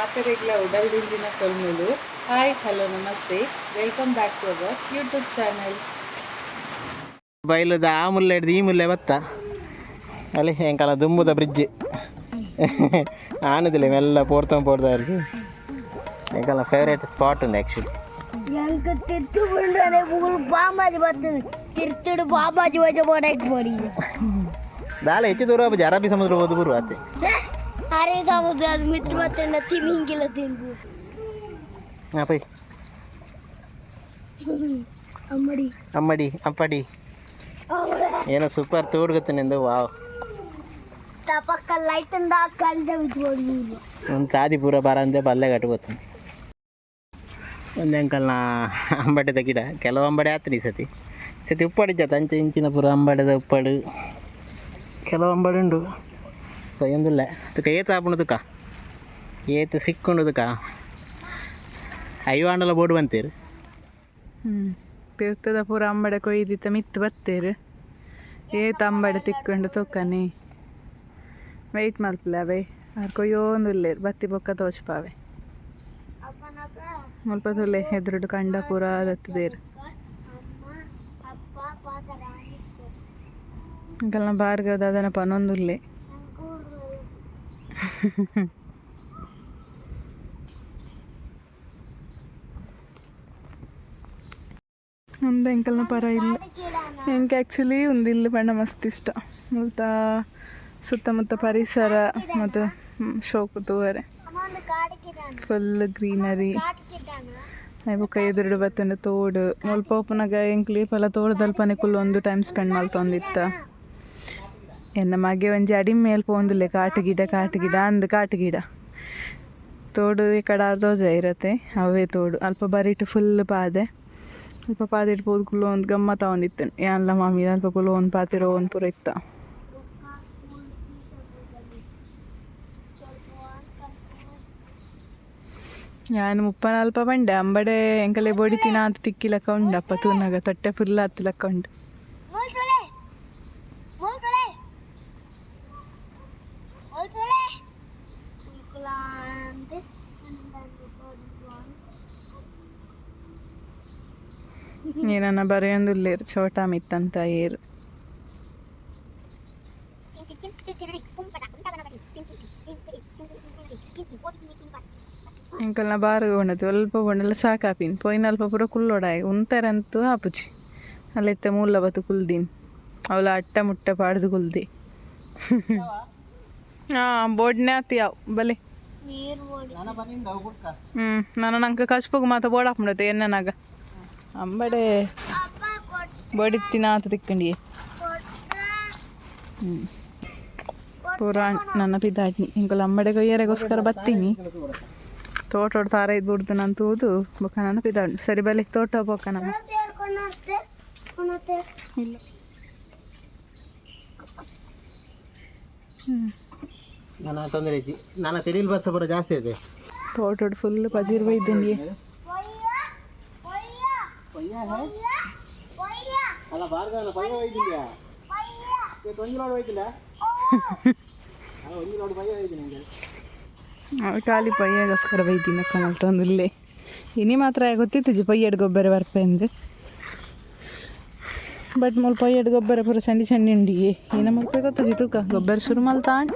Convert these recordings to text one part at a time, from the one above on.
ಮಾತೆರೆಗ್ಲ ಉಡಲ್ದಿಂದಿನ ಸೊಲ್ಮೆಲು. Hi hello namaste, welcome back to our YouTube channel. ಬೈಲುದ ಆ ಮುಲ್ಲೆ ಹಿಡ್ದು ಈ ಮುಲ್ಲೆ ಬತ್ತ ಅಲ್ಲಿ ಎಂಕಲ ದುಂಬುದ ಬ್ರಿಡ್ಜ್ ಆನದಿಲ್ಲ ಮೆಲ್ಲ ಪೋಡ್ತಾ ಇರ್ದು ಎಂಕಲ ಫೇವ್ರೇಟ್ ಸ್ಪಾಟ್ ఉంది ಆ್ಯಕ್ಚುಲಿ. ದಾಲ ಹೆಚ್ಚು ದೂರ ಹೋಗಿ ಅರಬ್ಬಿ ಸಮುದ್ರ ಹೋದು ಬರುವ ಆತೆ ಹಾಂ ಪೈ ಅಮ್ಮಡಿ ಅಪ್ಪಡಿ ಏನೋ ಸೂಪರ್ ತೋಡ್ಗತ್ತೆ ನಿಂದು. ವಾವ್ ಒಂದು ತಾದಿ ಪೂರ ಬಾರ ಅಂದೆ ಬಲ್ಲೆ ಕಟ್ಕೋತೀನಿ. ಒಂದು ಅಂಕಲ್ನ ಅಂಬಡೆದ ಗಿಡ ಕೆಲವು ಅಂಬಡೆ ಆತ್ರಿ ಈ ಸತಿ ಉಪ್ಪಾಡಿಜ್ಜಾತ ಅಂಚೆ ಇಂಚಿನ ಪೂರ ಅಂಬಡೆದ ಉಪ್ಪಾಡು ಕೆಲವು ಅಂಬಡೆ ಉಂಡು ಒಂದಿಲ್ಲ ತುಕ ಏತು ಆಪುಣದುಕ ಏತು ಸಿಕ್ಕೊಂಡುದಕ ಐವಾಂಡಲ ಬೋರ್ಡು ಬಂತೀರು. ತೀರ್ಥದ ಪೂರ ಅಂಬಡೆ ಕೊಯ್ದಿತ್ತ ಮಿತ್ತು ಬತ್ತೇರು ಏತು ಅಂಬಡೆ ತಿಕ್ಕೊಂಡು ತೊಕ್ಕನಿ ವೆಯ್ಟ್ ಮಲ್ಪಲೆ ಅವೇ ಅವ್ರು ಕೊಯ್ಯೋಂದುಲ್ಲೇರು ಬತ್ತಿ ಬೊಕ್ಕ ತೋಚ್ಪಾವೆ ಮುಲ್ಪ ತುಲೆ ಎದುರುಡು ಕಂಡ ಪೂರ ದತ್ತದೇರು ಅಂಕಲ್ನ ಭಾರ್ಗವದ ಅದನ್ನ ಪನೊಂದುಲ್ಲೆ ಒಂದು ಎಂಕಲ್ನ ಪರ ಇಲ್ಲ ಎಂಕೆ ಆ್ಯಕ್ಚುಲಿ ಒಂದು ಇಲ್ಲಿ ಬಣ್ಣ ಮಸ್ತ್ ಇಷ್ಟ ಮುಲ್ತ ಸುತ್ತಮುತ್ತ ಪರಿಸರ ಮತ್ತು ಶೋಕು ತೂವರೆ ಫುಲ್ ಗ್ರೀನರಿ ಬೊಕ್ಕ ಎದುರುಡು ಬತ್ತಂಡ ತೋಡು ಮುಲ್ಪ ಓಪನಾಗ ಎಂಕ್ಲಿ ಪಲ ತೋಟದಲ್ಪನೆ ಕುಲ್ಲು ಒಂದು ಟೈಮ್ ಸ್ಪೆಂಡ್ ಮಲ್ತೊಂದಿತ್ತ ಎನ್ನ ಮಗೆ ಒಂಜಿ ಅಡಿ ಮೇಲೆ ಪೋಂದುಲ್ಲೆ ಕಾಟು ಗಿಡ ಅಂದು ಕಾಟು ಗಿಡ ತೋಡು ಈ ಕಡೆ ಅರ್ಧೋಜ ಇರತ್ತೆ ಅವೇ ತೋಡು ಅಲ್ಪ ಬರಿಟ್ಟು ಫುಲ್ ಪಾದೆ ಅಲ್ಪ ಪಾದಿಟ್ಟು ಪೋದು ಕುಲ್ಲು ಒಂದು ಗಮ್ಮತ್ತ ಒಂದಿತ್ತು ಎಲ್ಲ ಮಾಮಿ ಅಲ್ಪ ಕುಲ್ಲು ಒಂದು ಪಾತಿರೋ ಒಂದು ಪೂರ ಇತ್ತ. ഞാൻ 34 ಬಂಡೆ ಅಂಬಡೆ ಎಂಕಲೆ ಬೊಡಿತಿನ ಅಂತ ತಿಕ್ಕಿಲಕ್ಕ ಉಂಡು ಅಪ್ಪ ತೂನಾಗ ತೊಟ್ಟೆ ಫುಲ್ ಹತ್ತಲಕ್ಕ ಉಂಡು. ಏನನ್ನ ಬರೆಯೊಂದುಲ್ಲೇರು ಛೋಟಾ ಮಿತ್ತಂತ ಏರು ಎಂಕಲ್ನ ಬಾರ್ಗ ಉಂಡದು ಅಲ್ಪ ಉಂಡೆಲ್ಲ ಸಾಕಾಪಿನ್ ಪೋಯಿನ ಅಲ್ಪ ಪೂರ ಕುಲ್ಲೋಡಾಯಿ ಉಂತರಂತೂ ಆಪುಜಿ ಅಲ್ಲೆತ್ತ ಮೂಲ ಬತ್ತು ಕುಲ್ದೀನ್ ಅವಳ ಅಟ್ಟ ಮುಟ್ಟ ಪಾಡ್ದು ಕುಲ್ದಿ. ಹಾಂ ಬೋಡ್ನೆ ಆತಿ ಯಾವ ಬಲೆ ನಾನು ನಂಗೆ ಕಚ್ಪೋಗು ಮಾತ ಬೋಡಾಕ್ಬಿಡತ್ತೆ ಎನ್ನನಾಗ ಅಂಬಡೆ ಬಡಿತಿನ ಆತ ತಿಕ್ಕಂಡಿ ಪೂರ ನನ್ನ ಪಿದಾಡ್ನಿ ಇಂಕೊಲ್ಲ ಅಂಬಡೆ ಕೊಯ್ಯರೆಗೋಸ್ಕರ ಬತ್ತೀನಿ ತೋಟ ತಾರ ಇದು ಬಿಡ್ದು ನಾನು ತೂದು ಬೊಕ್ಕ ನನ್ನ ಪಿದಾಡ್ನಿ ಸರಿ ಬಲೆ ತೋಟ ಬೊಕ್ಕ ನಮ್ಮ ಇಲ್ಲ ನನ್ನ ತೊಂದರೆ ನನ್ನ ತೆರೀಲ್ ಬರ್ಸ ಬರೋ ಜಾಸ್ತಿ ಇದೆ ತೋಟ ಫುಲ್ ಪಜಿರ್ ಬೈದಂಡಿ ಅಲ್ಲ ಭಾರ್ಗವನ ಪಯ್ಯ ಒಯ್ದಿಲ್ಲ ಒಂದು ಲೋಡ್ ಒಯ್ದಿಲ್ಲ ಒಂದು ಲೋಡ್ ಪಯ್ಯ ಒಯ್ದು ನನಗೆ ಖಾಲಿ ಪಯ್ಯಗೋಸ್ಕರ ಬೈದಿನಕ್ಕ ಮಲ್ತೊಂದಿಲ್ಲೇ ಇನಿ ಮಾತ್ರ ಗೊತ್ತಿತ್ತು ಜಿ ಪಯ್ಯಡ್ ಗೊಬ್ಬರ ಬರ್ಪೆ ಅಂದು ಬಟ್ ಮುಲ್ಪ ಪಯ್ಯಡ್ ಗೊಬ್ಬರ ಪೂರ ಚಂಡಿ ಉಂಡಿ ಏನ ಮುಲ್ಪ ಗೊತ್ತಜಿ ತೂಕ ಗೊಬ್ಬರ ಶುರು ಮಲ್ತಾಂಡ್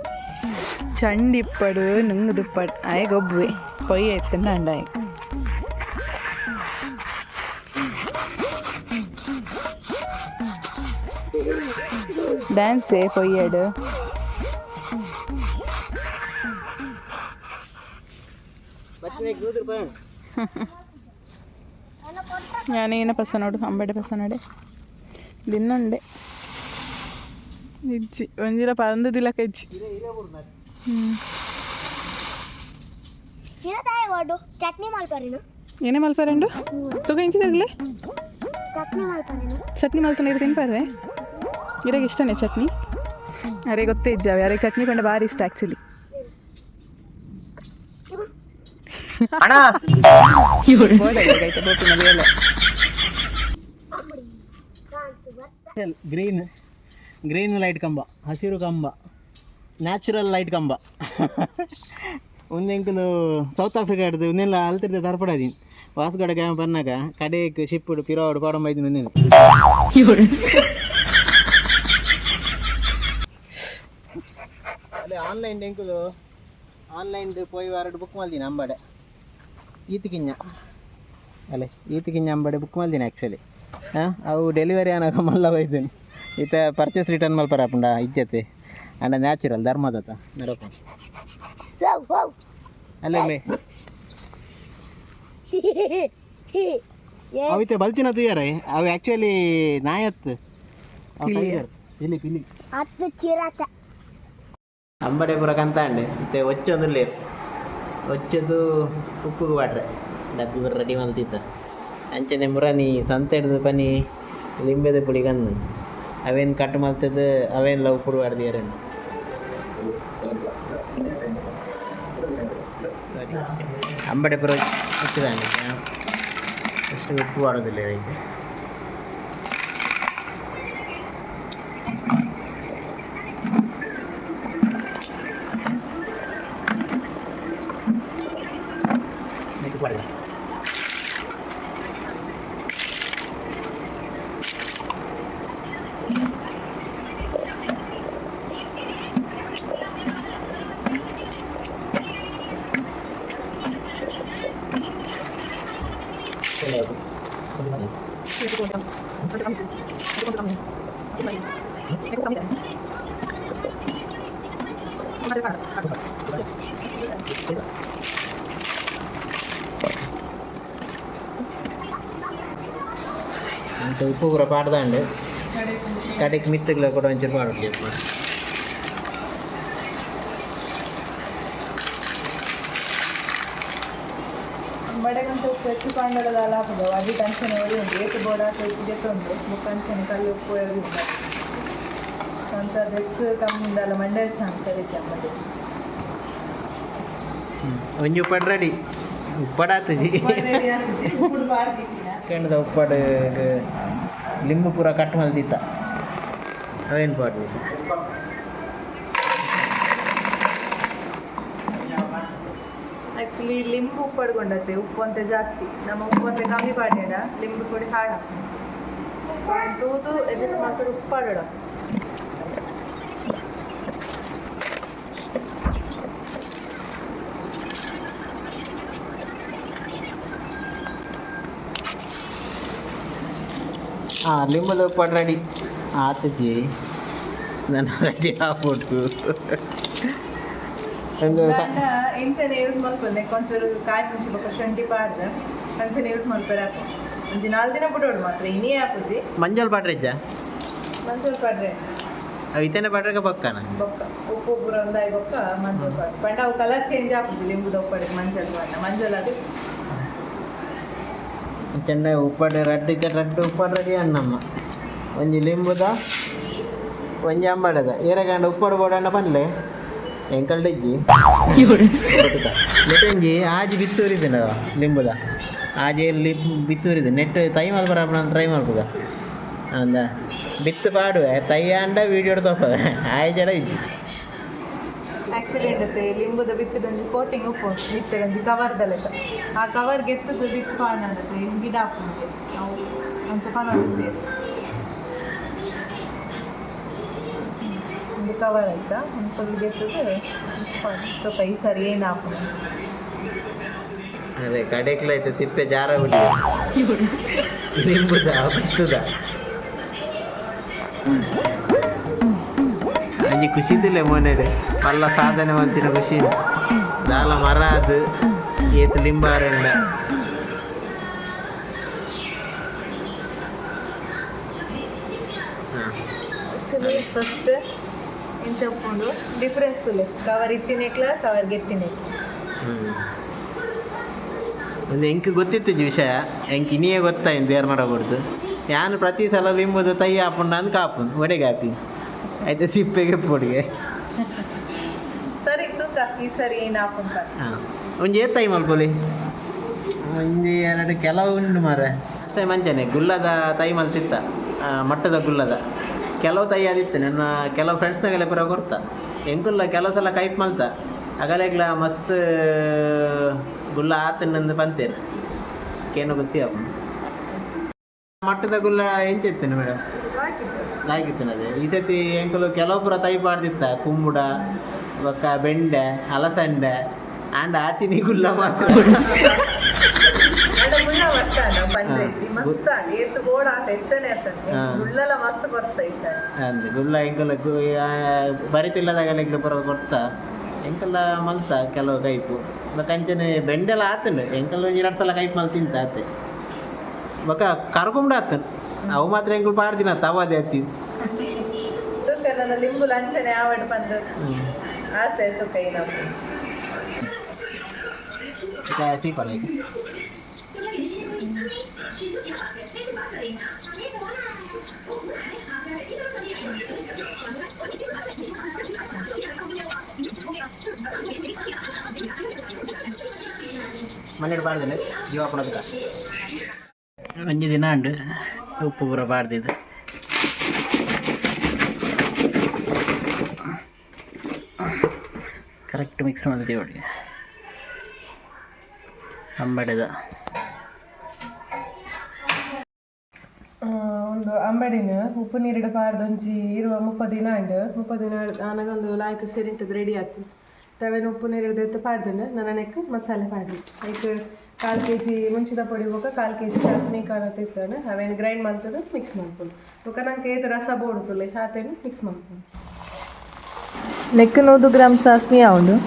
ಚಂಡಿ ಇಪ್ಪಡು ನುಂಗು ದುಪ್ಪಡು ಆಯ್ ಗೊಬ್ಬೆ ಪಯ್ಯ ಎತ್ತಂಡ ಅಂಡಾಯ್ ಡ್ಯಾನ್ಸೇ ಪೊಯ್ಯಡು ഞാനീന പസനോട് അമ്പടെ പസനോടെ ദിന്നുണ്ട് ഇജ്ജി ಒಂಜಿಲ പതിനൊന്നിലൊക്കെ ഇജ്ജി ಏನೇ ಮಲ್ಪರೆಂಡು ತುಗ ಇಂಚಿ ತಗಲೆ ಚಟ್ನಿ ಮಲ್ತಾನೆ ಇರು ತಿನ್ಪಾರ್ರೆ ಇರಾಗ ಇಷ್ಟನೇ ಚಟ್ನಿ ಅರೆ ಗೊತ್ತೇ ಇದ್ದಾವೆ ಯಾರಿಗೆ ಚಟ್ನಿ ಪಂಡ ಭಾರಿ ಇಷ್ಟ ಆ್ಯಕ್ಚುಲಿ ಗ್ರೀನ್ ಲೈಟ್ ಕಂಬ ಹಸಿರು ಕಂಬ ನ್ಯಾಚುರಲ್ ಲೈಟ್ ಕಂಬ ಒಂದು ಎಂಕುಲು ಸೌತ್ ಆಫ್ರಿಕಾ ಹಿಡ್ದು ಒಂದೆಲ್ಲ ಅಲ್ತಿರ್ದೆ ತರ್ಪಡಾದೀನಿ ವಾಸ್ಗಡ ಗ್ಯಾಮ ಪನ್ನಾಗ ಕಡೆಗೆ ಶಿಪ್ಪುಡು ಪಿರೋಡು ಪಾಡಂಬೈದಿನಿ ಒಂದೇನು ಅದೇ ಆನ್ಲೈನ್ ಎಂಕುಲು ಆನ್ಲೈನ್ ಪೋಯಿ ವಾರಡು ಬುಕ್ ಮಾಡ್ತೀನಿ ಅಂಬಡೆ ಈತಿಕಿಂಜ ಅಲ್ಲೇ ಈತಿಕಿಂಜ ಅಂಬಡೆ ಬುಕ್ ಮಾಡ್ತೀನಿ ಆ್ಯಕ್ಚುಲಿ ಹಾಂ ಅವು ಡೆಲಿವರಿ ಅನ್ನೋ ಮಲ್ಲ ಒಯ್ದೀನಿ ಈತ ಪರ್ಚೇಸ್ ರಿಟರ್ನ್ ಮಲ್ಪರಾಪುಂಡ ಇಜ್ಜತೆ ಅಂಡ ನ್ಯಾಚುರಲ್ ಧರ್ಮದತ್ತ ನಡಪ ಅಲ್ಲೇ ಮೇ ಅವಿತೆ ಬಲ್ತಿನ ತುಯ್ಯಾರ ಅವು ಆ್ಯಕ್ಚುಲಿ ನಾಯತ್ ಪಿಲಿ ಪಿಲಿ ಅಂಬಡೆ ಪೂರ ಕಂತ ಅಂಡೆ ಮತ್ತೆ ಒಚ್ಚೊಂದು ಲೇರ್ ಒಚ್ಚದು ಉಪ್ಪುಗೆ ಬಾಟ್ರೆ ಡಬ್ಬಿ ಬರ ರೆಡಿ ಮಲ್ತಿತ್ತ ಅಂಚನೆ ಮುರಾನಿ ಸಂತೆ ಹಿಡ್ದು ಪನಿ ಲಿಂಬೆದ ಪುಡಿ ಗಂದು ಅವೇನು ಕಟ್ ಮಲ್ತದ ಅವೇನೆಲ್ಲ ಉಪ್ಪುಡು ಬಾಡ್ದಿಯಾರೇನು ಸರಿ ಅಂಬಡೆ ಪುರ ಹೆಚ್ಚಿದಾನೆ ಅಷ್ಟು ಉಪ್ಪು ಮಾಡೋದಿಲ್ಲ ಇದಕ್ಕೆ ఉప్పు కూర పాడదండి కడికి మిత్తులో కూడా మంచి పాడట్లేదు ಬಡಗಂತ ಉಪ್ಪು ಹೆಚ್ಚು ಕಾಂಡದ ಲಾಭದ ಅಡಿ ಟೆನ್ಷನ್ ಅವರು ಉಂಟು ಏಕೆ ಬೋಡಾಟ ಜೊತೆ ಉಂಟು ಮುಖಂಚನೆ ಕಲ್ಲು ಉಪ್ಪು ಅವರು ಉಂಟು ಅಂತ ಹೆಚ್ಚು ಕಮ್ಮಿ ಉಂಡಲ್ಲ ಮಂಡ್ಯ ಅಂತಾರೆ ಚಮ್ಮದಿ ಒಂಜಿ ಉಪ್ಪಡು ರೆಡಿ ಉಪ್ಪಡಾತಜಿ ಕೆಂಡದ ಉಪ್ಪಡು ಲಿಂಬು ಪೂರ ಕಟ್ ಮಲ್ದಿತ್ತ ಅವೇನು ಪಾಡ್ದು ಆ್ಯಕ್ಚುಲಿ ಲಿಂಬು ಉಪ್ಪು ಪಡ್ಕೊಂಡತ್ತೆ ಉಪ್ಪು ಅಂತ ಜಾಸ್ತಿ ನಮ್ಮ ಉಪ್ಪು ಅಂತ ಕಮ್ಮಿ ಪಾಡ್ಯಾಡ ಲಿಂಬು ಪುಡಿ ಹಾಳ ತೂದು ಅಡ್ಜಸ್ಟ್ ಮಾಡ್ಕೊಂಡು ಉಪ್ಪು ಪಾಡೋಣ ಲಿಂಬದ ಉಪ್ಪಡು ರೆಡಿ ಆತಜಿ ನನ್ನ ರೆಡಿ ಆಗ್ಬಿಟ್ಟು ಒಂದು ಇಂಚನೆ ಯೂಸ್ ಮಾಡ್ಕೊಂಡೆ ಕೊಂಚೂರು ಕಾಯಿ ಮುಂಚೆ ಬೇಕು ಶುಂಠಿ ಪಾಡ್ದೆ ಅಂಚನೆ ಯೂಸ್ ಮಾಡ್ತಾರೆ ಹಾಕು ಒಂಜಿ 4 ದಿನ ಬಿಡೋಡು ಮಾತ್ರ ಇನ್ನೇ ಹಾಪುಜಿ ಮಂಜಲ್ ಪಾಡ್ರೆಜ್ಜ ಮಂಚೂರು ಪಾಡ್ರೆ ಅವು ಇತನೆ ಪಾಡ್ರೆಗ ಬಕ್ಕನ ಬೊಕ್ಕ ಉಪ್ಪು ಪೂರ ಒಂದಾಯಿ ಬೊಕ್ಕ ಮಂಜೂರು ಪಾಡ್ರೆ ಪಂಡ ಅವು ಕಲರ್ ಚೇಂಜ್ ಹಾಪುಜಿ ಲಿಂಬುದ ಉಪ್ಪಡಿಗೆ ಮಂಜಲ್ ಬಣ್ಣ ಮಂಜಲ್ ಅದು ಚೆಂದ ಉಪ್ಪಡು ರಡ್ಡು ಇದ್ದ ರಡ್ಡು ಉಪ್ಪಡು ರೆಡಿ ಅಣ್ಣಮ್ಮ ಒಂಜಿ ಲಿಂಬುದ ಒಂಜಿ ಅಂಬಡದ ಏರಗಂಡ ಉಪ್ಪಡು ಬೋಡಣ್ಣ ಪನ್ಲೆ ಎಂಕಲ್ಡಿಜ್ಜಿ ನೆಟ್ಟೊಂಜಿ ಆಜಿ ಬಿತ್ತೂರಿದ್ದೆ ಲಿಂಬುದ ಆಜೆಯಲ್ಲಿ ಬಿತ್ತೂರಿದ್ದೆ ನೆಟ್ಟು ತೈ ಮಲ್ಪರ ಟ್ರೈ ಮಲ್ಪುಗ ಅಂದ ಬಿತ್ತು ಪಾಡುವೆ ತೈ ಅಂಡ ವೀಡಿಯೋಡ್ ತೋಪ ಆಯ್ ಜಡ ಇಜ್ಜಿ ಆಕ್ಸಿಡೆಂಟ್ ಐತೆ ಲಿಂಬುದ ಬಿತ್ತದೊಂದು ಕೋಟಿಂಗ್ ಉಪ್ಪು ಬಿತ್ತದೊಂದು ಕವರ್ದಲ್ಲ ಆ ಕವರ್ಗೆ ಎತ್ತದು ಬಿತ್ತು ಪಾಡತ್ತೆ ಗಿಡ ಹಾಕೊಂಡೆ ನಾವು ಒಂದು ಪರವಾಗಿಲ್ಲ ಒಂದು ಕವರ್ ಆಯ್ತಾ ಒಂದು ಸ್ವಲ್ಪ ಎತ್ತದು ಸ್ವಲ್ಪ ಈ ಸರಿ ಏನು ಹಾಕೋಣ ಅದೇ ಕಡೆಕ್ಲೈತೆ ಸಿಪ್ಪೆ ಜಾರ ಬಿಡಿ ಲಿಂಬುದ ಬಿತ್ತುದ ಅಂಜಿ ಖುಷಿ ಇದ್ದಿಲ್ಲ ಮೊನ್ನೆ ಪಲ್ಲ ಸಾಧನೆ ಮಂತಿನ ಖುಷಿ ದಾಲ ಮರ ಅದು ಏತು ಲಿಂಬಾರೆಂಡ ಆ್ಯಕ್ಚುಲಿ ಫಸ್ಟ್ ಇಂಚ ಉಪ್ಪುಂಡು ಡಿಫ್ರೆನ್ಸ್ ತುಲೆ ಕವರ್ ಇತ್ತಿನೆಕ್ಲ ಕವರ್ಗೆ ಎತ್ತಿನೆಕ್ಲ ಒಂದು ಎಂಕ್ ಗೊತ್ತಿತ್ತು ವಿಷಯ ಎಂಕ್ ಇನ್ನೇ ಗೊತ್ತಾಯ್ತು ದೇವ್ರ ಮಾಡಬಾರ್ದು ನಾನು ಪ್ರತಿ ಸಲ ಲಿಂಬುದು ತೈ ಹಾಪುಂಡ ಅಂತ ಕಾಪುಂಡು ಒಡೆಗೆ ಹಾಪಿ ಆಯ್ತು ಸಿಪ್ಪೆಗೆ ಪೊಡಿಗೆ ಸರಿ ತೂಕ ಈ ಸರಿ ಏನು ಹಾಕೊಂತ ಹಾಂ ಒಂಜಿ ಏತ್ ತೈ ಮಲ್ಪೊಲಿ ಒಂಜಿ ಎರಡು ಕೆಲವು ಉಂಡು ಮಾರೆ ಅಷ್ಟೇ ಮಂಚನೆ ಗುಲ್ಲದ ತೈ ಮಲ್ತಿತ್ತ ಮಟ್ಟದ ಗುಲ್ಲದ ಕೆಲವು ತೈ ಆದಿತ್ತು ನನ್ನ ಕೆಲವು ಫ್ರೆಂಡ್ಸ್ನಾಗೆಲ್ಲ ಪುರ ಕೊಡ್ತ ಎಂಕುಲ್ಲ ಕೆಲವು ಸಲ ಕೈಪ್ ಮಲ್ತ ಅಗಲೆಗ್ಲ ಮಸ್ತ್ ಗುಲ್ಲ ಆತನಂದು ಬಂತೇನೆ ಕೇನು ಖುಷಿ ಅಪ್ಪ ಮಟ್ಟದ ಗುಲ್ಲ ಎಂಚಿತ್ತೇನೆ ಮೇಡಮ್ ಲಾಯ್ಕಿತ್ತೇನೆ ಅದೇ ಈ ಸತಿ ಎಂಕಲು ಕೆಲವೊಬ್ಬರ ತೈ ಪಾಡ್ದಿತ್ತ ಕುಂಬುಡ ಬೊಕ್ಕ ಬೆಂಡೆ ಅಲಸಂಡೆ ಆಂಡ್ ಆತಿನಿ ಗುಲ್ಲ ಮಾತ್ರ ಅಂದೆ ಗುಲ್ಲ ಎಂಕಲ ಬರಿತಿಲ್ಲದಾಗಲೆಗ್ಲ ಪರ ಕೊಡ್ತಾ ಎಂಕಲ್ಲ ಮಲ್ತ ಕೆಲವು ಕೈಪು ಕಂಚನೆ ಬೆಂಡೆಲ್ಲ ಆತಂಡು ಎಂಕಲ್ ಒಂಜಿ 2 ಸಲ ಕೈಪ್ ಮಲ್ ತಿಂತ ಆತೆ ಬೊಕ ಕರ್ಕೊಂಡ್ ಆತನ್ ಅವು ಮಾತ್ರ ಎಂಕಲ್ ಪಾಡ್ದಿನ ತವದೆ ಅತ್ತಿ ಲಿಂಬು ಲಂಚನೆ ಆವಡ್ ಬಂದು ಆಸೆ ಆಯ್ತು ಕೈ ನಾವು ಸೀಪಲ್ಲ ಮನೇಲಿ ಬಾಡ್ದೇನೆ ಜೀವಾಪಣದಕ್ಕ ಒಂಜಿ ದಿನ ಉಂಡು ಉಪ್ಪು ಪೂರ ಬಾಡ್ದಿದ್ದು ಕರೆಕ್ಟ್ ಮಿಕ್ಸ್ ಮಾಡ್ತೀವಿ ಒಳಗೆ ಅಂಬಡೆದ ಒಂದು ಅಂಬಡಿನ ಉಪ್ಪು ನೀರಿಡ ಪಾರ್ದು ಒಂಜಿ ಇರುವ 30 ದಿನ ಉಂಡು 30 ದಿನ ಆನಾಗ ಒಂದು ಲಾಯ್ಕ್ ಸೆರಿಂಟದು ರೆಡಿ ಆಯ್ತು ತವೇನ ಉಪ್ಪು ನೀರಿಡ್ದು ಎತ್ತು ಪಾಡ್ದುಂಡು ನನ್ನ ನೆಕ್ಕು ಮಸಾಲೆ ಪಾಡ್ದು ಲೈಕ್ 1/4 kg ಮುಂಚಿದ ಪೊಡಿ ಬೋಕ 1/4 kg ಸಾಸ್ಮಿ ಕಾಣತ್ತೆ ಇರ್ತಾನೆ ಅವೇನು ಗ್ರೈಂಡ್ ಮಾಡ್ತದೆ ಮಿಕ್ಸ್ ಮಾಡ್ಕೊಂಡು ಬೋಕ ನಂಗೆ ಏತು ರಸ ಬೋಡುತ್ತಲ್ಲ ಆತೇನು ಮಿಕ್ಸ್ ಮಾಡ್ಕೊಂಡು ನೆಕ್ಕು 100 ಗ್ರಾಮ್ ಸಾಸ್ಮಿ ಆವೊಂಡು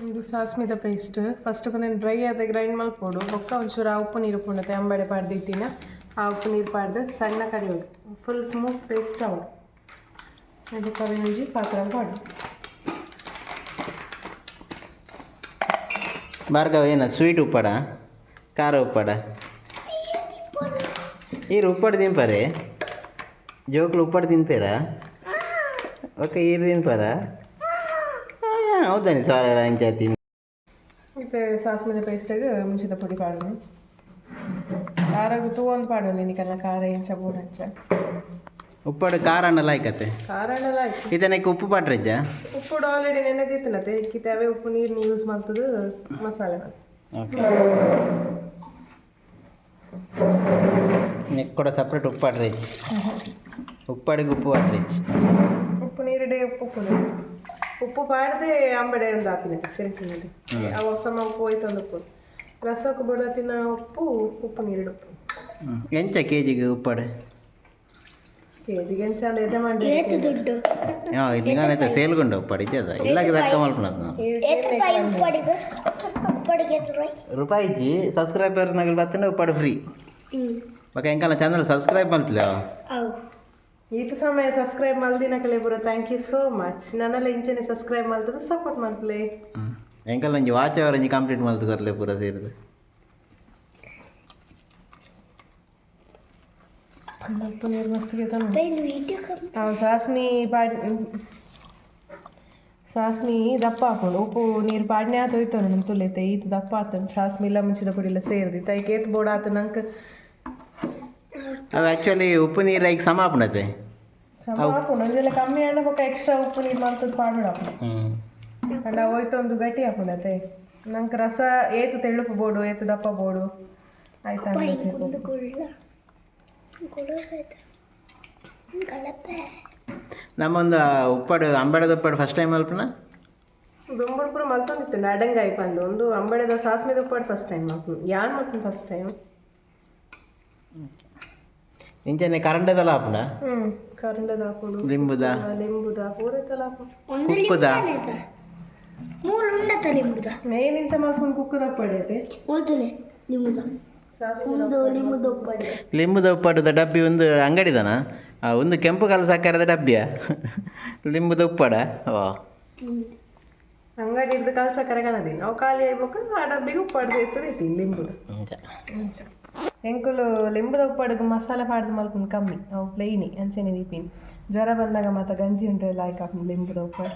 ಒಂದು ಸಾಸ್ಮಿದ ಪೇಸ್ಟ್ ಫಸ್ಟ್ ನಾನು ಡ್ರೈ ಆದ ಗ್ರೈಂಡ್ ಮಲ್ಪೋಡು ಬೊಕ್ಕ ಒಂಚೂರು ಆ ಉಪ್ಪು ನೀರು ಪುಣತೆ ಅಂಬಡೆ ಪಾಡ್ದಿಟ್ಟಿನ ಆ ಉಪ್ಪು ನೀರು ಪಾಡ್ದು ಸಣ್ಣ ಕರಿಯೋಡು ಫುಲ್ ಸ್ಮೂತ್ ಪೇಸ್ಟ್ ಆವಡು ಅದಕ್ಕೆ ಒಂಜಿ ಪಾತ್ರ ಪಾಡು ಭಾರ್ಗವ ಏನ ಸ್ವೀಟ್ ಉಪ್ಪಡ ಖಾರ ಉಪ್ಪಡ ಈರು ಉಪ್ಪಡು ತಿಂಪಾರೆ ಜೋಕ್ಲು ಉಪ್ಪಡು ತಿಂತೀರಾ ಓಕೆ ಈರು ತಿಂಪಾರ ಹೌದಾನಿ ಸಾರ ಅಂಚಾತಿ ಮತ್ತೆ ಸಾಸ್ಮಿದ ಪೇಸ್ಟಾಗ ಮುಂಚಿದ ಪುಡಿ ಪಾಡು ಖಾರಾಗ ತೂವೊಂದು ಪಾಡು ನಿನಕಲ್ಲ ಖಾರ ಎಂಚ ಬೋಡ ಹಂಚ ಉಪ್ಪಡು ಖಾರ ಅನ್ನ ಲಾಯ್ಕತ್ತೆ ಖಾರ ಎಲ್ಲ ಆಯ್ತು ಇದನ್ನಕ್ಕೆ ಉಪ್ಪು ಪಾಟ್ರಜ್ಜ ಉಪ್ಪು ಆಲ್ರೆಡಿ ನೆನೆದಿತ್ತನತ್ತೆ ಇಕ್ಕಿತೆ ಅವೇ ಉಪ್ಪು ನೀರು ಯೂಸ್ ಮಾಡ್ತದೆ ಮಸಾಲೆ ಮಾಡಿ ಓಕೆ ನೆಕ್ ಕೂಡ ಸಪ್ರೇಟ್ ಉಪ್ಪು ಪಾಟ್ರಜ್ಜಿ ಉಪ್ಪಡಿಗೆ ಉಪ್ಪು ಪಾಟ್ರಜ್ಜಿ ಉಪ್ಪು ನೀರಿಡೆ ಉಪ್ಪು ಪಾಡದೆ ಅಂಬಡೆ ಒಂದು ಹಾಕಿನಕ್ಕೆ ಸೆಂಟಿನಲ್ಲಿ ಅವ ಸಮ ಉಪ್ಪು ಹೋಯ್ತಂದು ಉಪ್ಪು ರಸಕ್ಕೆ ಬಡತಿನ ಉಪ್ಪು ನೀರಿಡು ಉಪ್ಪು ಎಂಚ ಕೆ ಜಿಗೆ ಉಪ್ಪಡೆ ಕೆಜಿಗೆ ಎಂಚ ಯಜಮಾನ್ ಇದು ನಾನೈತೆ ಸೇಲ್ಗೊಂಡು ಉಪ್ಪಡಿ ಇದ್ದದ ಇಲ್ಲಾಗಿ ದಕ್ಕ ಮಲ್ಪನದು ನಾವು ರೂಪಾಯಿ ಇಜ್ಜಿ ಸಬ್ಸ್ಕ್ರೈಬರ್ ನಗಲ್ ಬರ್ತಂಡೆ ಉಪ್ಪಡು ಫ್ರೀ ಬಕ ಎಂಕಲ್ಲ ಚಾನಲ್ ಸಬ್ಸ್ಕ್ರೈಬ್ ಮಾಡ್ತಿಲ್ಲ ಈತ ಸಮಯ ಸಬ್ಸ್ಕ್ರೈಬ್ ಮಲ್ದಿನಕಲೆ ಪೂರ ಥ್ಯಾಂಕ್ ಯು ಸೋ ಮಚ್ ನನ್ನೆಲ್ಲ ಇಂಚನೆ ಸಬ್ಸ್ಕ್ರೈಬ್ ಮಾಡ್ತದೆ ಸಪೋರ್ಟ್ ಮಾಡ್ತಲೇ ಎಂಕಲ್ಲ ಒಂಜಿ ವಾಚ್ ಅವರ್ ಒಂಜಿ ಕಂಪ್ಲೀಟ್ ಮಾಡ್ತು ಕರ್ಲೆ ಪೂರ ಸೇರಿದು ಉಪ್ಪು ನೀರು ಮಸ್ತಿಗೆ ತಾನು ಸಾಸ್ಮಿ ದಪ್ಪ ಹಾಕೊಂಡು ಉಪ್ಪು ನೀರು ಪಾಡ್ನೆ ಆತ ಹೋಯ್ತಾನೆ ನಮ್ಮ ತುಳಿತೆ ಈತ ದಪ್ಪ ಆತನು ಸಾಸ್ಮಿ ಇಲ್ಲ ಮುಂಚಿದ ಪುಡಿ ಎಲ್ಲ ಸೇರಿದಿ ತೈಕೆ ಏತ್ ಬೋಡ ಆತ ನಂಗೆ ಅದು ಆ್ಯಕ್ಚುಲಿ ಉಪ್ಪು ನೀರು ಈಗ ಸಮ ಹಾಪಣತೆ ಸಮ ಹಾಕೊಂಡು ಒಂದೆಲ್ಲ ಕಮ್ಮಿ ಹಣ್ಣು ಪಕ್ಕ ಎಕ್ಸ್ಟ್ರಾ ಉಪ್ಪು ನೀರು ಮಾಡ್ತದ್ದು ಪಾಡು ಹಾಕೊಂಡು ಅಂಡ ಹೋಯ್ತು ಒಂದು ಗಟ್ಟಿ ಹಾಕೊಂಡತೆ ನಂಗೆ ರಸ ಏತು ತೆಳುಪು ಬೋಡು ಏತು ದಪ್ಪ ಬೋಡು ಆಯ್ತಾ ನಮ್ಮೊಂದು ಉಪ್ಪಡು ಅಂಬಡದ ಉಪ್ಪಡು ಫಸ್ಟ್ ಟೈಮ್ ಅಲ್ಪನ ದೊಂಬಡು ಪೂರ ಮಲ್ತೊಂದಿತ್ತು ಅಡಂಗ ಆಯ್ಪಂದು ಒಂದು ಅಂಬಡೆದ ಸಾಸ್ಮಿದ ಉಪ್ಪಡು ಫಸ್ಟ್ ಟೈಮ್ ಹಾಕೊಂಡು ಯಾನ್ ಮಾಡ್ತೀನಿ ಫಸ್ಟ್ ಟೈಮ್ ಇಂಚನೆ ಕರಂಡದಲ್ಲ ಹಾಪುಂಡ ಕರಂಡದ ಹಾಕೊಂಡು ಲಿಂಬುದ ಪೂರೈತಲ್ಲ ಹಾಕೊಂಡು ಕುಕ್ಕುದ ಮೇನ್ ಇಂಚ ಮಾಡ್ಕೊಂಡು ಕುಕ್ಕುದ ಪಡೆಯತೆ ಲಿಂಬುದ ಉಪ್ಪಡದ ಡಬ್ಬಿ ಒಂದು ಅಂಗಡಿದನ ಒಂದು ಕೆಂಪು ಕಲ ಸಕ್ಕರದ ಡಬ್ಬಿಯ ಲಿಂಬುದ ಉಪ್ಪಡ ಅಂಗಡಿ ಇದ್ದು ಕಾಲು ಸಕ್ಕರೆ ಕನದೀನಿ ಅವು ಖಾಲಿ ಆಗ್ಬೇಕು ಆ ಡಬ್ಬಿಗೆ ಉಪ್ಪಾಡ್ದು ಇರ್ತದೆ ಇದ್ದೀನಿ ಲಿಂಬುದು ಎಂಕುಲು ಲಿಂಬುದ ಉಪ್ಪಾಡಿಗೆ ಮಸಾಲೆ ಪಾಡ್ದು ಮಲ್ಕೊಂಡು ಕಮ್ಮಿ ಅವು ಪ್ಲೈನಿ ಅಂಚೆನೆ ದೀಪಿನಿ ಜ್ವರ ಬಂದಾಗ ಮತ್ತು ಗಂಜಿ ಉಂಟು ಲಾಯ್ಕ್ ಹಾಕೊಂಡು ಲಿಂಬುದ ಉಪ್ಪಾಡು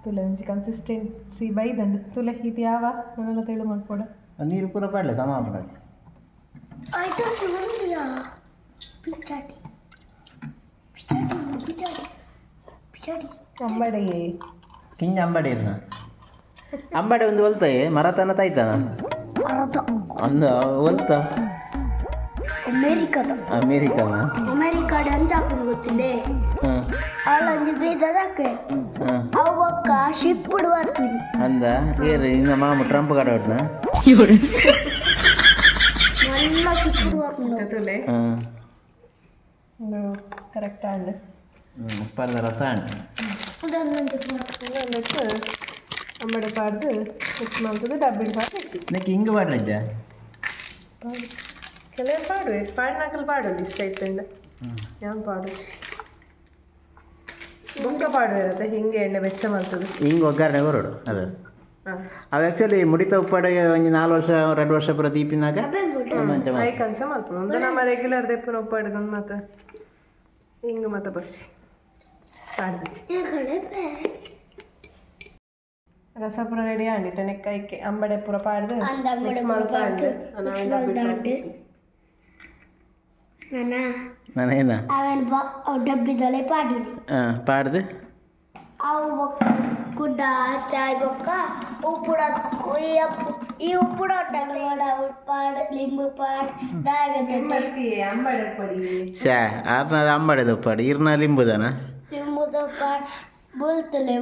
ತುಲೆ ಒಂಜಿ ಕನ್ಸಿಸ್ಟೆನ್ಸಿ ಬೈದಂಡು ತುಲೆ ಇದು ಯಾವ ನಾನೆಲ್ಲ ತೆಳು ಮಾಡ್ಕೊಡ ನೀರು ಪೂರ ಪಾಡ್ಲೆ ಸಮ ಹಾಪುಂಡ ಅಂಬಡೆ ಕಿಂಜ ಅಂಬಡೆ ಇರ್ನ ಅಂಬಡೆ ಒಂದು ಹೊಲ್ತಾಯಿ ಮರತನ ತಾಯ್ತಾನ ಒಂದು ಹೊಲ್ತ ಅಮೇರಿಕನ ಅಮೆರಿಕಾದ ಅಂತ ಹಾಕೊಂಡು ಗೊತ್ತಿದೆ ಹಾಂ ಅವಳೊಂದು ಬೇದದಕ್ಕೆ ಹಾಂ ಅವಕ್ಕ ಶಿಪ್ ಬಿಡುವರ್ತೀನಿ ಅಂದ ಏರು ಇನ್ನು ಮಾಮು ಟ್ರಂಪ್ ಕಡೋಡ್ನ ಎಲ್ಲ ಶಿಪ್ ಬಿಡುವರ್ತೀನಿ ತುಲೆ ಹಾಂ ಇದು ಕರೆಕ್ಟ್ ಅಂಡ್ ಉಪ್ಪರದ ರಸ ಅಂಟ ನೆಕ್ಸ್ಟ್ ಅಂಬಡೆ ಪಾಡ್ದು ಮಿಕ್ಸ್ ಮಾಡ್ತದೆ ಡಬ್ಬಿಡ್ ಹಾಕಿ ನೆಕ್ ಹಿಂಗೆ ಮಾಡ್ರಜ್ಜ ಕೆಲವು ಪಾಡುವೆ ಪಾಡಿನಾಕಲ್ ಪಾಡೋದು ಇಷ್ಟ ಐತಂಡ ಯಾವ ಪಾಡು ಬೊಕ್ಕ ಪಾಡು ಇರುತ್ತೆ ಹಿಂಗೆ ಎಣ್ಣೆ ಬೆಚ್ಚ ಮಾಡ್ತದೆ ಹಿಂಗೆ ಒಗ್ಗರಣೆ ಹೊರಡು ಅದು ಹಾಂ ಅವು ಆ್ಯಕ್ಚುಲಿ ಮುಡಿತ ಉಪ್ಪಾಡೆಗೆ ಒಂದು 4 ವರ್ಷ 2 ವರ್ಷ ಪುರ ದೀಪಿನಾಗ ಮಂಚ ಐ ಕನ್ಸ ಮಾಡ್ತೀನಿ ಒಂದು ನಮ್ಮ ರೆಗ್ಯುಲರ್ ದೆಪ್ಪನ ಉಪ್ಪು ಹಿಡ್ಕೊಂಡು ಮತ್ತೆ ಹಿಂಗೆ ಮತ್ತೆ ಬರ್ಸಿ ಪಾಡ್ದಿಚ್ಚಿ ರಸ ಪುರ ರೆಡಿ ಆಂಡಿತ್ತೆ ನೆಕ್ಕೈಕೆ ಅಂಬಡೆ ಪುರ ಪಾಡ್ದು ಮಿಕ್ಸ್ ಮಾಡ್ತಾ ನಾನೇನ ಅವನ್ ಡಬ್ಬಿದಲೆ ಪಾಡಿ ಹಾಂ ಪಾಡ್ದು ಅವು ಬೊಕ್ಕ ಗುಡ್ಡ ಚಾಯ್ ಬೊಕ್ಕ ಉಪ್ಪುಡ ಈ ಉಪ್ಪುಡ ಪಾಡ್ ಲಿಂಬು ಪಾಡ್ ದಾಗದೆ ಅಂಬಡೆ ಪಡಿ ಶಾ ಆರ್ನ ಅಂಬಡೆದು ಉಪ್ಪಾಡು ಈರ್ನ ಲಿಂಬುದನ ಲಿಂಬುದ ಪಾಡ್ ಬುಲ್ತಲೆ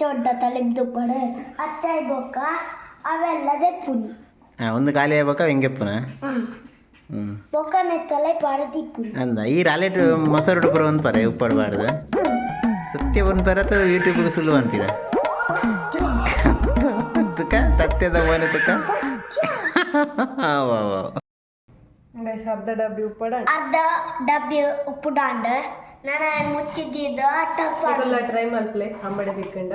ಚೊಡ್ಡ ತಲೆಬ್ದು ಪಡೆ ಅಚ್ಚಾಯ್ ಬೊಕ್ಕ ಅವೆಲ್ಲ ದೆಪ್ಪುನಿ ಹಾಂ ಒಂದು ಖಾಲಿ ಆಗ್ಬೇಕಾ ಹೆಂಗೆಪ್ಪನ ಹ್ಞೂ ಬೊಕ್ಕ ನೆತ್ತಲೆ ಪಾಡ ತಿಪ್ಪುನಿ ಅಂದ ಈ ರಾಲೆಟ್ ಮೊಸರು ಪುರ ಒಂದು ಪರ ಉಪ್ಪಾಡು ಬಾರ್ದು ಸತ್ಯ ಒಂದು ಪರ ಅಥವಾ ಯೂಟ್ಯೂಬ್ಗೆ ಸುಳ್ಳು ಅಂತೀರ ತುಕ ಸತ್ಯದ ಮನೆ ತುಕ ಅರ್ಧ ಡಬ್ಬಿ ಉಪ್ಪಡ ಅರ್ಧ ಡಬ್ಬಿ ಉಪ್ಪು ಡಾಂಡ ನಾನು ಮುಚ್ಚಿದ್ದಿದ್ದು ಎಲ್ಲ ಟ್ರೈ ಮಲ್ಪ್ಲೆ ಅಂಬಡೆ ತಿಕ್ಕಂಡ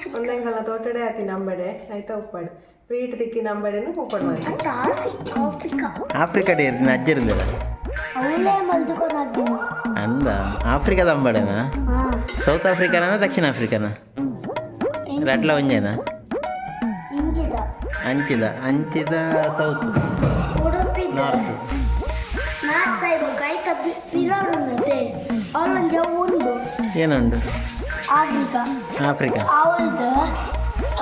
ಒಂದಂಗಲ್ಲ ತೋಟಡೆ ಆತೀನಿ ಅಂಬಡೆ ಆಯ್ತಾ ಉಪ್ಪಾಡು ಸ್ವೀಟ್ ತಿಕ್ಕಿನ ಅಂಬಡೆನು ಉಪ್ಪಾಡು ಮಾಡಿ ಆಫ್ರಿಕಾ ಡೇ ಅಜ್ಜರಿಲ್ಲ ಅವಳೇ ಮಲ್ದುಕೊಂಡು ಅಂದ ಆಫ್ರಿಕಾದ ಅಂಬಡೆನಾ ಸೌತ್ ಆಫ್ರಿಕಾನ ದಕ್ಷಿಣ ಆಫ್ರಿಕಾನ ರಡ್ಲ ಒಂಜೇನಾ ಹಿಂಗಿದ ಹಂಚಿದ ಹಂಚಿದ ಸೌತ್ ಉಡುಪಿದ ನಾರ್ತ್ ನಾಲ್ಕೈ ಕೈತ ಪಿರೋಡುಂತೆ ಅವಳೊಂದು ಉಂಡು ಏನುಂಡು ಆಫ್ರಿಕಾ ಆಫ್ರಿಕಾ ಅವಳದು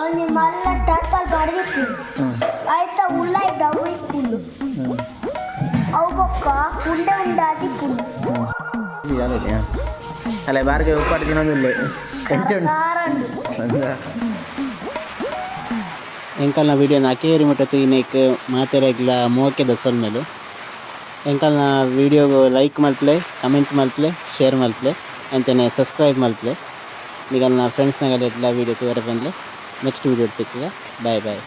ಒಂದು ಮಲ್ಲ ಟರ್ಪಲ್ ಬಡದಿತ್ತು ಹ್ಞೂ ಆಯ್ತಾ ಉಳ್ಳ ಇದ್ದವು ಇಪ್ಪುಂಡು ಹ್ಞೂ ಅವು ಬೊಕ್ಕ ಉಂಡೆ ಆದಿಪ್ಪುಂಡು ಯಾವ್ದು ಅಲ್ಲ ಬಾರ್ಗೆ ಉಪ್ಪಾಡು ತಿನ್ನೋದಿಲ್ಲ ಎಂಚುಂಡು ಕಾರಂಡು ಎಂಕಲ್ನ ವೀಡಿಯೋನ ಅಕೇರಿ ಮುಟ್ಟತ್ತು ಇನ್ನೇಕ್ ಮಾತೆರೆಗ್ಲ ಮೋಕೆ ದಸಲ್ ಮೇಲು ಎಂಕಲ್ನ ವೀಡಿಯೋಗು ಲೈಕ್ ಮಲ್ಪ್ಲೆ ಕಮೆಂಟ್ ಮಲ್ಪ್ಲೆ ಶೇರ್ ಮಲ್ಪ್ಲೆ ಅಂಚನೆ ಸಬ್ಸ್ಕ್ರೈಬ್ ಮಲ್ಪ್ಲೆ ಈಗಲ್ನ ಫ್ರೆಂಡ್ಸ್ನಾಗೆಲ್ಲ ಎಲ್ಲ ವೀಡಿಯೋ ತೋರ ಬಂದರೆ ನೆಕ್ಸ್ಟ್ ವೀಡಿಯೋ ತೆಕ್ಕಿಗ ಬಾಯ್ ಬಾಯ್